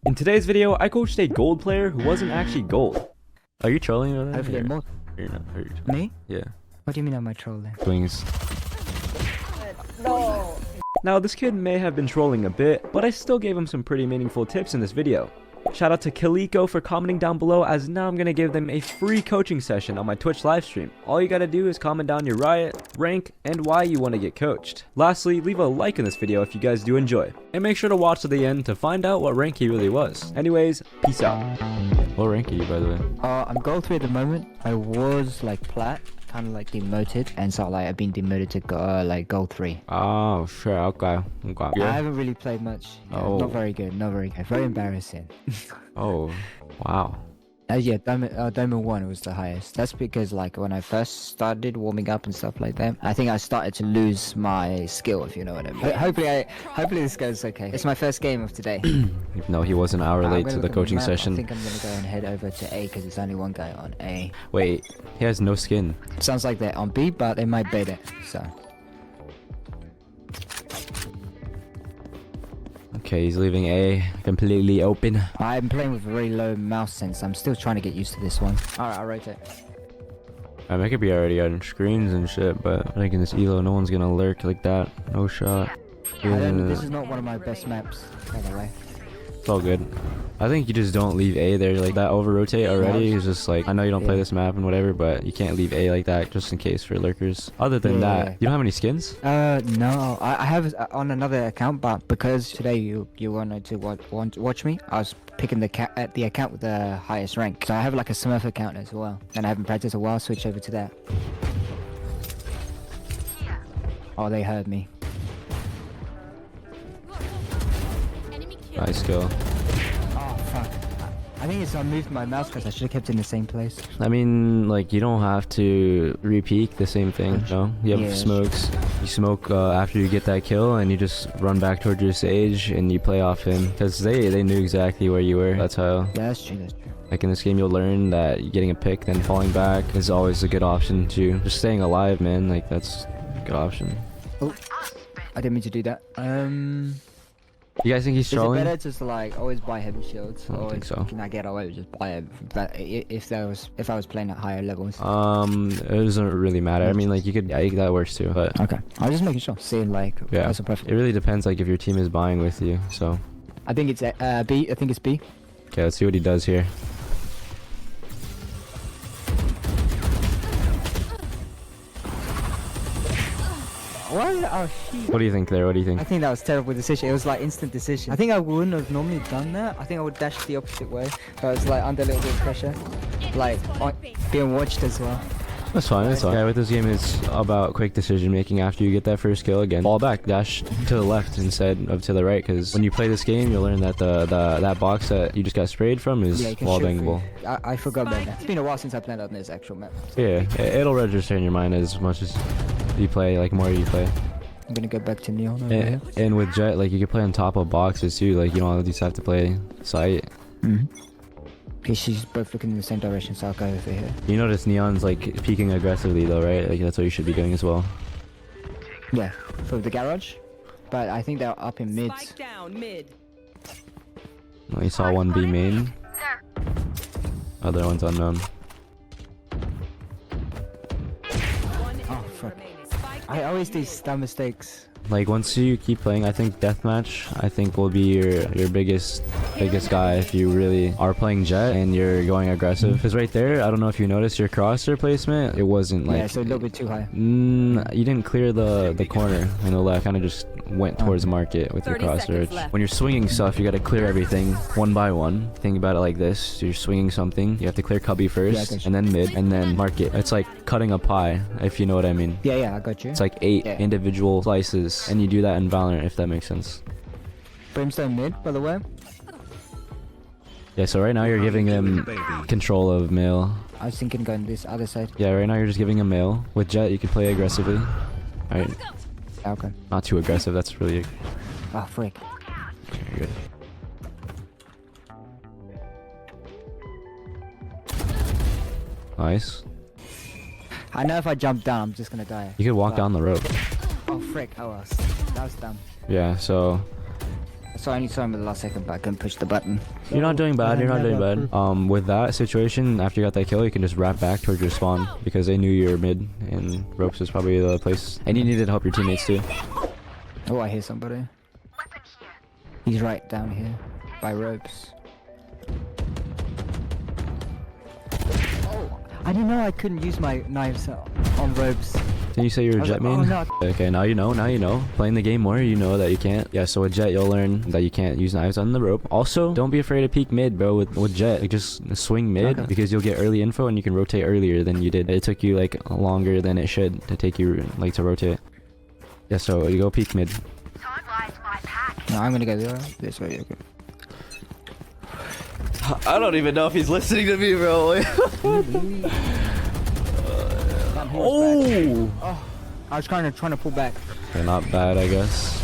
In today's video, I coached a gold player who wasn't actually gold. Are you trolling with that? Hopefully more. You're not. Are you Me? Yeah. What do you mean am I trolling? Wings. No. Now, this kid may have been trolling a bit, but I still gave him some pretty meaningful tips in this video. Shout out to Kaliko for commenting down below, as now I'm gonna give them a free coaching session on my Twitch livestream. All you gotta do is comment down your riot, rank, and why you want to get coached. Lastly, leave a like in this video if you guys do enjoy, and make sure to watch to the end to find out what rank he really was. Anyways, peace out. What rank are you, by the way? I'm gold 3 at the moment. I was like plat, kind of like demoted, and so like I've been demoted to like gold 3. Oh, sure, okay. I haven't really played much. Yeah, Oh. Not very good, not very good. Very embarrassing. Oh, wow. Yeah, Diamond 1 was the highest. That's because like when I first started warming up and stuff like that, I think I started to lose my skill, if you know what I mean. Hopefully this goes okay. It's my first game of today. No, he was an hour I'm late gonna to the look at my coaching map. session. I think I'm gonna go and head over to A because there's only one guy on A. Wait, he has no skin. Sounds like they're on B, but they might bait it, so. Okay, he's leaving A completely open. I'm playing with a very low mouse sense. I'm still trying to get used to this one. Alright, I'll rotate. I mean, I could be already on screens and shit, but I think in this elo, no one's gonna lurk like that. No shot. This is not one of my best maps, by the way. It's all good. I think you just don't leave A there like that. Over rotate already is just like, I know you don't play this map and whatever, but you can't leave A like that just in case for lurkers. Other than Yeah. that, you don't have any skins? No. I have on another account, but because today you wanted to watch me, I was picking the account with the highest rank. So I have like a Smurf account as well, and I haven't practiced a while. Switch over to that. Oh, they heard me. Nice go. Oh fuck. I think it's I moved my mouse because I should have kept it in the same place. I mean, like, you don't have to re-peek the same thing, you know? You have Yeah. smokes. You smoke after you get that kill, and you just run back towards your sage, and you play off him. Because they knew exactly where you were. That's how, Yeah, that's true. That's true. like, in this game, you'll learn that getting a pick, then falling back is always a good option, too. Just staying alive, man, like, that's a good option. Oh, I didn't mean to do that. You guys think he's Is it trolling? better just to like always buy heavy shields? I don't think so. Can I get away with just buy it? But if I was playing at higher levels. It doesn't really matter. I mean, like, you could, yeah, that works, too, but Okay, I was just making sure. Seeing like yeah, that's a perfect. it really depends, like, if your team is buying with you, so. I think it's B. I think it's B. Okay, let's see what he does here. What? Oh shit. What do you think there? What do you think? I think that was terrible decision. It was like instant decision. I think I wouldn't have normally done that. I think I would dash the opposite way. But I was like under a little bit of pressure, like being watched as well. That's fine, that's fine. Yeah, with this game, it's about quick decision making after you get that first kill. Again, fall back, dash to the left instead of to the right, because when you play this game, you'll learn that that box that you just got sprayed from is You can wall shoot bangable. through. I forgot about that. It's been a while since I played on this actual map. Yeah, it'll register in your mind as much as you play, like, more you play. I'm gonna go back to Neon over here. And with Jet, like, you can play on top of boxes too, like, you don't just have to play sight. Okay, she's both looking in the same direction, so I'll go over here. You notice Neon's, like, peeking aggressively though, right? Like, that's what you should be doing as well. Yeah, for the garage. But I think they're up in mids. Spike down mid. Oh, you saw one B main. Other one's unknown. Oh, fuck. I always do dumb mistakes. Like, once you keep playing, I think deathmatch, I think, will be your biggest guy if you really are playing Jet and you're going aggressive. Because right there, I don't know if you noticed your crosshair placement, it wasn't like, Yeah, so a little bit too high. you didn't clear the corner on the left, kind of just went towards market with your 30 crosshair. seconds left. When you're swinging stuff, you got to clear everything one by one. Think about it like this: you're swinging something, you have to clear cubby Yeah, I first, got you. and then mid, and then market. It's like cutting a pie, if you know what I mean. Yeah, I got you. It's like 8 Yeah. individual slices, and you do that in Valorant, if that makes sense. Brimstone mid, by the way. Yeah, so right now you're giving them control of male. I was thinking going this other side. Yeah, right now you're just giving him male. With Jet, you can play aggressively. Alright, Okay. not too aggressive, that's really Oh, frick. good. Nice. I know if I jump down, I'm just gonna die. You could walk But- down the rope. Oh, frick. Oh, well. That was dumb. Yeah, so So I only saw him at the last second, but I couldn't push the button. You're not doing bad. You're not doing bad. With that situation, after you got that kill, you can just wrap back towards your spawn because they knew you were mid, and ropes was probably the place. And you needed to help your teammates too. Oh, I hear somebody. He's right down here by ropes. Oh, I didn't know I couldn't use my knives on ropes. Didn't you say you're a Jet main? Oh, no. Okay, now you know. Now you know. Playing the game more, you know that you can't. Yeah, so with Jet, you'll learn that you can't use knives on the rope. Also, don't be afraid to peek mid, bro. With Jet, like, just swing mid because you'll get early info and you can rotate earlier than you did. It took you like longer than it should to take you like to rotate. Yeah, so you go peek mid. No, I'm gonna go this way. Okay. I don't even know if he's listening to me, bro. Oh! I was trying to pull back. Okay, not bad, I guess.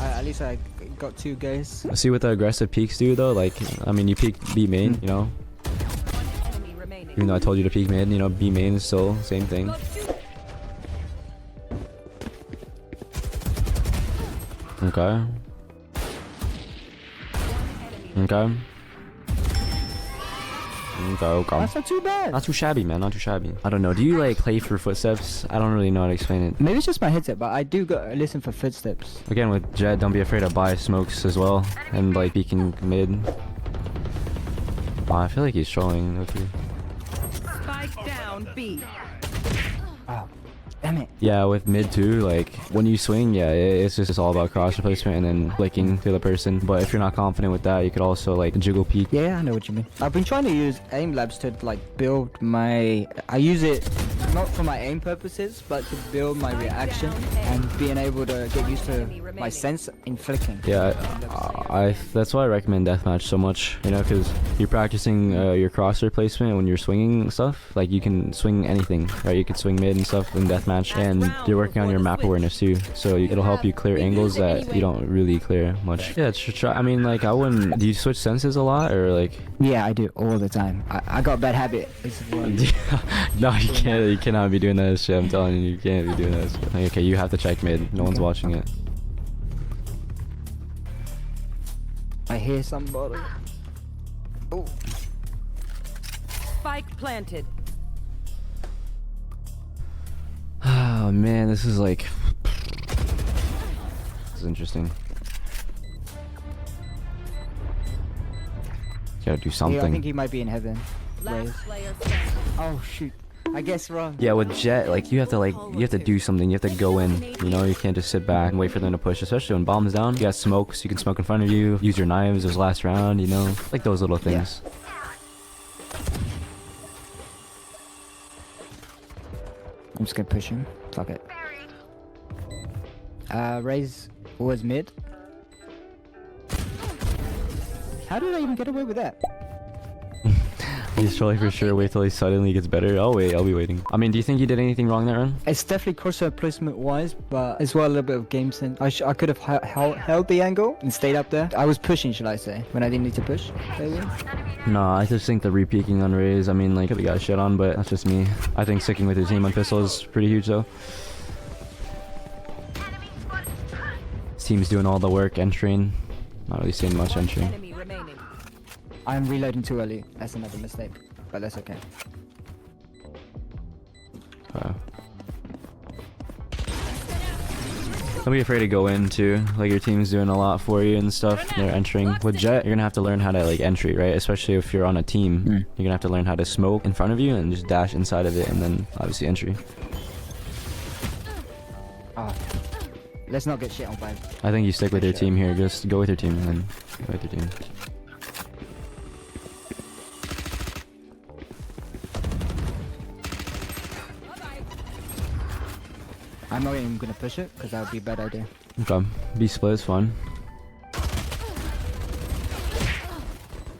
At least I got 2 guys. See what the aggressive peeks do though. Like, I mean, you peek B main, you know. Even though I told you to peek mid, you know, B main is still same thing. Okay. Okay. Okay. That's not too bad. Not too shabby, man. Not too shabby. I don't know. Do you like play for footsteps? I don't really know how to explain it. Maybe it's just my headset, but I do listen for footsteps. Again, with Jet, don't be afraid to buy smokes as well, and like peeking mid. Wow, I feel like he's trolling with you. Spike down B. Oh, damn it. Yeah, with mid too, like when you swing, yeah, it's just all about cross replacement and then flicking to the person. But if you're not confident with that, you could also like jiggle peek. Yeah, I know what you mean. I've been trying to use aim labs to like build my. I use it not for my aim purposes, but to build my reaction and being able to get used to my sense in flicking. Yeah, that's why I recommend deathmatch so much. You know, because you're practicing your cross replacement when you're swinging stuff. Like you can swing anything, right? You can swing mid and stuff in deathmatch, and you're working on your map awareness too. So it'll help you clear angles that you don't really clear much. Yeah, try. I mean, like I wouldn't. Do you switch senses a lot or like? Yeah, I do all the time. I got a bad habit. No, you can't. You cannot be doing that shit. I'm telling you, you can't be doing that shit. Okay, you have to check mid. No one's watching it. I hear somebody. Oh. Spike planted. Oh man, this is like. This is interesting. Gotta do something. Yeah, I think he might be in heaven. Last player standing. Oh shoot. I guess wrong. Yeah, with Jet, like you have to do something. You have to go in. You know, you can't just sit back and wait for them to push. Especially when bombs down, you got smokes. You can smoke in front of you. Use your knives. It was last round. You know, like those little things. Yeah. I'm just gonna push him. Fuck it. Raze was mid. How did I even get away with that? He's trolling for sure. Wait till he suddenly gets better. I'll wait. I'll be waiting. I mean, do you think you did anything wrong that run? It's definitely crosshair placement wise, but as well a little bit of game sense. I could have held the angle and stayed up there. I was pushing, should I say, when I didn't need to push. Maybe. No, I just think the re-peeking on Raze, I mean, like, we got shit on, but that's just me. I think sticking with your team on pistol is pretty huge, though. This team's doing all the work entering. Not really seeing much entering. Enemy remaining. I'm reloading too early. That's another mistake, but that's okay. Don't be afraid to go in too. Like your team's doing a lot for you and stuff. They're entering. With Jet, you're gonna have to learn how to like entry, right? Especially if you're on a team, you're gonna have to learn how to smoke in front of you and just dash inside of it, and then obviously entry. Oh, let's not get shit on by. I think you stick with your team here. Just go with your team and then go with your team. I'm not even gonna push it because that would be a bad idea. Okay, B split is fun.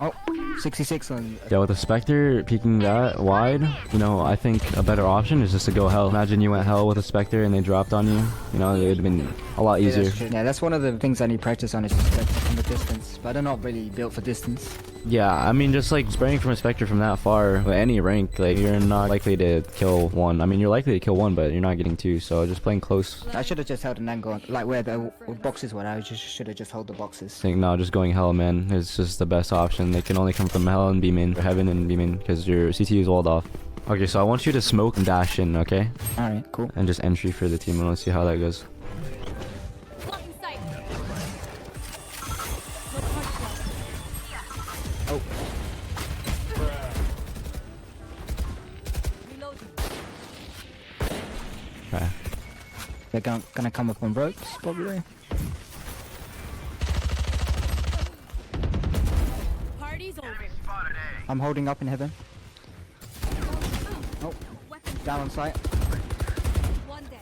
Oh, 66 on. Yeah, with the Spectre peeking that wide, you know, I think a better option is just to go Hell. Imagine you went Hell with a Spectre and they dropped on you. You know, it would have been a lot easier. Yeah, that's one of the things I need practice on is Spectre from the distance. But I'm not really built for distance. Yeah, I mean, just like spraying from a Spectre from that far, at any rank, like you're not likely to kill one. I mean, you're likely to kill one, but you're not getting two. So just playing close. I should have just held an angle, like where the boxes were. I just should have just held the I boxes. think no, just going hell, man. It's just the best option. They can only come from hell and beam in, or heaven and beam in, because your CT is walled off. Okay, so I want you to smoke and dash in, okay? All right, cool. And just entry for the team. I want to see how that goes. Oh, Okay. they're gonna come up on ropes probably. Party's over. I'm holding up in heaven. Oh, down on site. One dead.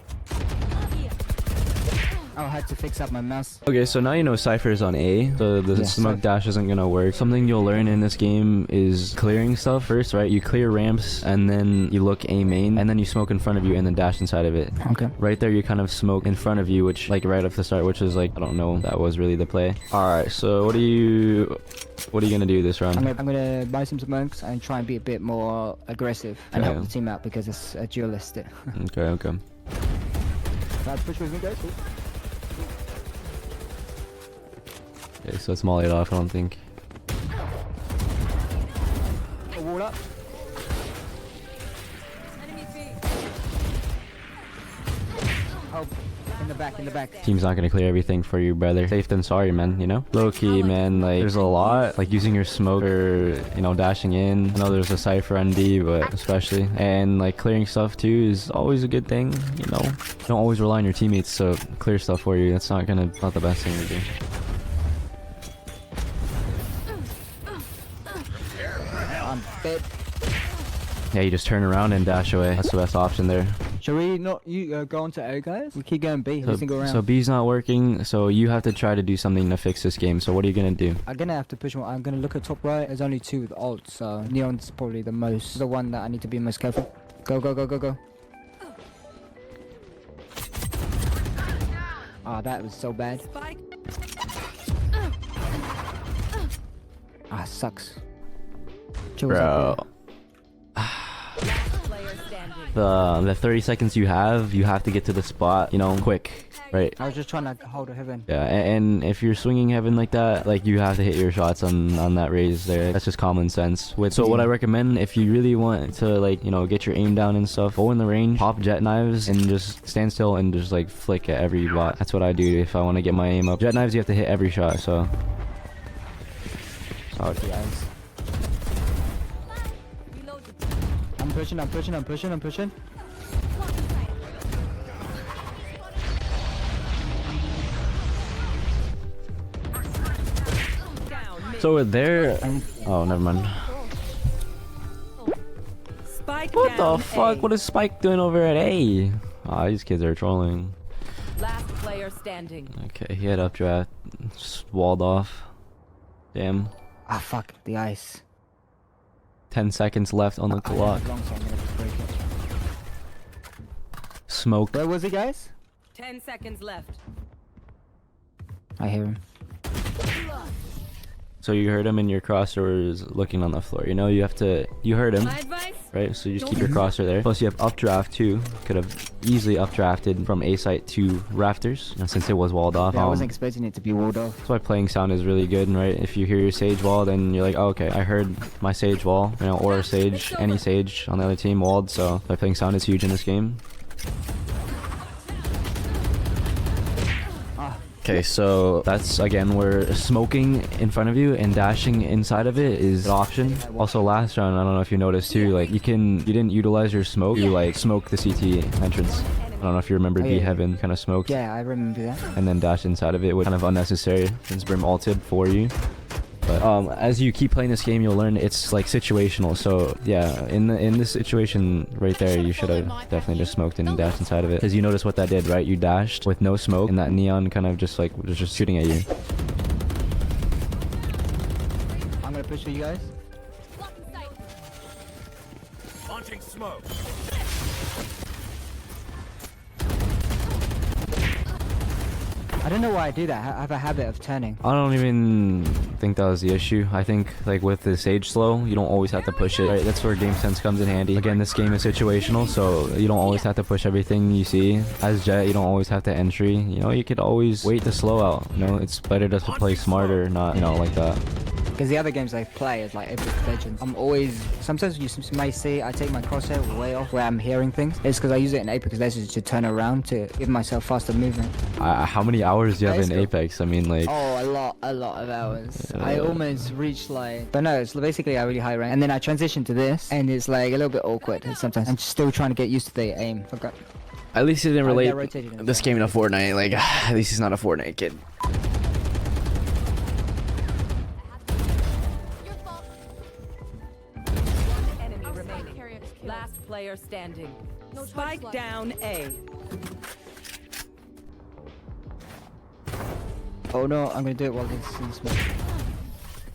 Oh, I had to fix up my mouse. Okay, so now you know Cypher is on A, so the Yeah, smoke Cypher. dash isn't gonna work. Something you'll learn in this game is clearing stuff first, right? You clear ramps, and then you look A main, and then you smoke in front of you, and then dash inside of it. Okay. Right there, you kind of smoke in front of you, which, like, right off the start, which is like, I don't know, that was really the play. Alright, so what are you gonna do this round? I'm gonna buy some smokes and try and be a bit more aggressive and Okay. help the team out because it's a dualistic. Okay, okay. Let's push with me, guys. Okay, so it's mollied off, I don't think. A wall up. Oh, in the back. Team's not gonna clear everything for you, brother. Safe than sorry, man, you know? Low key, man, like, there's a lot, like, using your smoke or, you know, dashing in. I know there's a Cypher on D, but especially. And, like, clearing stuff, too, is always a good thing, you know? Don't always rely on your teammates to clear stuff for you. That's not the best thing to do. I'm dead. Yeah, you just turn around and dash away. That's the best option there. Shall we not go on to A, guys? We keep going B every single round. So B's not working, so you have to try to do something to fix this game. So what are you gonna do? I'm gonna have to push one. I'm gonna look at top right. There's only two with ult, so Neon's probably the one that I need to be most careful. Go, go, go, go, go. Ah, that was so bad. Spike. Ah, sucks. Chill's up Bro, Player standing. the 30 seconds you have to get to the spot, you know, quick, right? there. I was just trying to hold a heaven. Yeah, and if you're swinging heaven like that, like, you have to hit your shots on that raise there. That's just common sense. So what I recommend, if you really want to, like, you know, get your aim down and stuff, go in the range, pop jet knives, and just stand still and just, like, flick at every bot. That's what I do if I want to get my aim up. Jet knives, you have to hit every shot, so. Sorry, guys. Reloading. I'm pushing. Down. Mid. So there. Oh, never mind. Spike What down. the fuck? A. What is Spike doing over at A? Ah, these kids are trolling. Last player standing. Okay, he had updraft. Just walled off. Damn. Ah, fuck, the ice. 10 seconds left on the clock. Long, so I'm gonna just break it. Smoke. Where was he, guys? 10 seconds left. I hear him. So you heard him and your crosshair was looking on the floor. You know, you heard him, My advice? right? So you just keep your crosshair there. Plus you have updraft too. Could have easily updrafted from A site to rafters. And since it was walled off, Yeah, I wasn't expecting it to be walled off. that's why playing sound is really good, right? If you hear your sage wall, then you're like, oh, okay, I heard my sage wall, you know, or a sage, any sage on the other team walled. So by playing sound is huge in this game. Okay, so that's again where smoking in front of you and dashing inside of it is an option. Also last round, I don't know if you noticed too, like you didn't utilize your smoke, you like smoked the CT entrance. I don't know if you remember Oh, B yeah. Heaven kind of smoked Yeah, I remember that. and then dash inside of it, was kind of unnecessary since Brim ulted for you. But as you keep playing this game, you'll learn it's like situational. So yeah, in this situation right there, you should have definitely just smoked and dashed inside of it. Because you notice what that did, right? You dashed with no smoke, and that neon kind of just like was just shooting at you. I'm gonna push for you guys. Launching smoke. I don't know why I do that. I have a habit of turning. I don't even I think that was the issue. I think like with the Sage slow, you don't always have to push it. Right, that's where game sense comes in handy. Again, this game is situational, so you don't always have to push everything you see. As Jett, you don't always have to entry. You know, you could always wait to slow out. You know, it's better to play smarter, not, you know, like that. Because the other games I play is like Apex Legends. I'm always, sometimes you may see I take my crosshair way off where I'm hearing things. It's because I use it in Apex Legends to turn around to give myself faster movement. How many hours do you have in Let's go. Apex? I mean, like... Oh, a lot of hours. I almost reached like, but no, it's basically a really high rank. And then I transitioned to this, and it's like a little bit awkward sometimes. I'm still trying to get used to the aim. Forgot. At least he didn't I relate get rotated in this game to Fortnite. Like, at least he's not a Fortnite kid. Enemy remaining. Last player standing. Spike down A. Oh no, I'm gonna do it while this is smoke.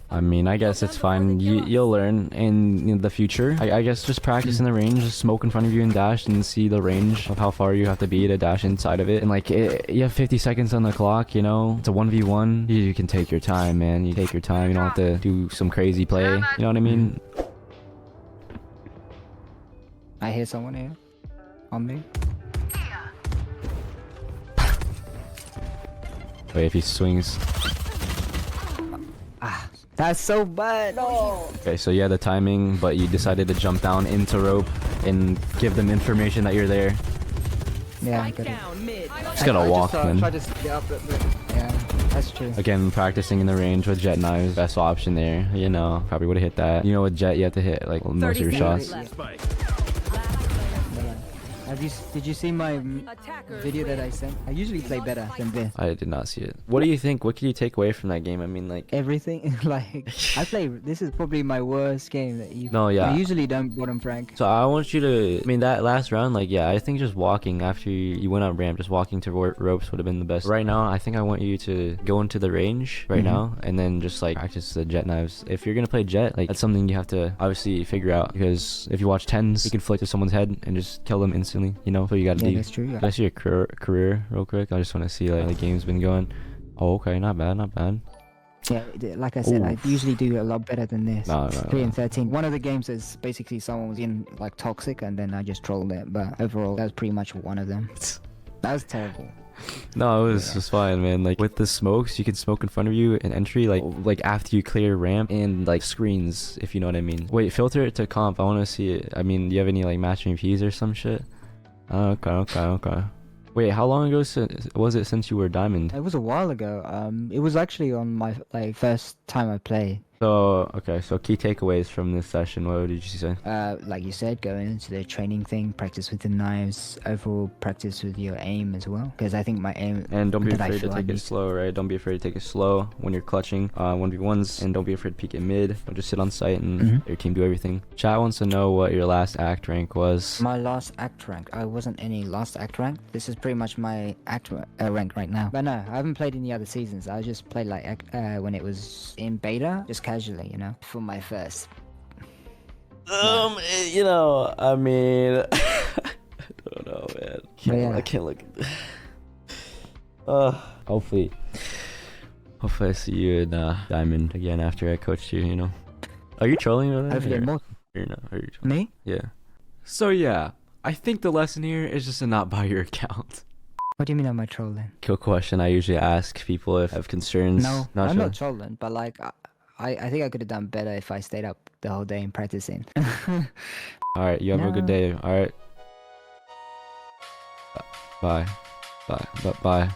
I mean, I guess it's fine. You'll learn in the future. I guess just practice in the range, just smoke in front of you and dash, and see the range of how far you have to be to dash inside of it. And like, you have 50 seconds on the clock, you know? It's a 1v1. You can take your time, man. You take your time. You don't have to do some crazy play. You know what I mean? I hear someone here. On me. Wait, if he swings. That's so bad. No. Okay, so you had the timing, but you decided to jump down into rope and give them information that you're there. Yeah, I Spike get it. down mid. Just gotta walk, man. Try to get up, but yeah, that's true. Again, practicing in the range with Jett knives, best option there. You know, probably would have hit that. You know, with Jett, you have to hit like most of your 30 shots. seconds left. Spike. Did you see my Attackers video that win. I sent? I usually play better than this. I did not see it. What do you think? What can you take away from that game? I mean, like... Everything, like, I play, this is probably my worst game that you... No, yeah. I usually don't bottom rank. So I want you to... I mean, that last round, like, yeah, I think just walking after you went on ramp, just walking to ropes would have been the best. Right now, I think I want you to go into the range right now, and then just, like, practice the Jett knives. If you're gonna play Jett, like, that's something you have to obviously figure out, because if you watch 10s, you can flick to someone's head and just kill them instantly, you know? So you gotta Yeah, do... that's true. Can I see your career real quick? I just want to see like how the game's been going. Oh, okay, not bad, not bad. Yeah, like I said, I Oof. usually do a lot better than this. No. 3 and 13. One of the games is basically someone was in like toxic, and then I just trolled it. But overall, that was pretty much one of them. That was terrible. No, it was just fine, man. Like with the smokes, you can smoke in front of you in entry, like after you clear ramp and like screens, if you know what I mean. Wait, filter it to comp. I want to see it. I mean, do you have any like match MVPs or some shit? Okay. Wait, how long ago was it since you were diamond? It was a while ago. It was actually on my like first time I played. So, okay, so key takeaways from this session, what did you say? Like you said, going into the training thing, practice with the knives, overall practice with your aim as well. Because I think my aim... And don't be that I afraid to feel I take it need- slow, right? Don't be afraid to take it slow when you're clutching 1v1s, and don't be afraid to peek at mid. Don't just sit on site and Mhm. your team do everything. Chat wants to know what your last act rank was. My last act rank. I wasn't any last act rank. This is pretty much my act rank right now. But no, I haven't played any other seasons. I just played like when it was in beta, just casually, you know, for my first. You know, I mean, I don't know, man. Yeah. I can't look. Hopefully I see you in Diamond again after I coached you. You know, are you trolling with that? Hopefully or- more. or no? Are you trolling? Me? Yeah. So yeah, I think the lesson here is just to not buy your account. What do you mean am I trolling? Cool question. I usually ask people if they have concerns. No, I'm trolling. not trolling, but like I think I could have done better if I stayed up the whole day and practicing. All right, you have a good No. day. All right. Bye. Bye. Bye.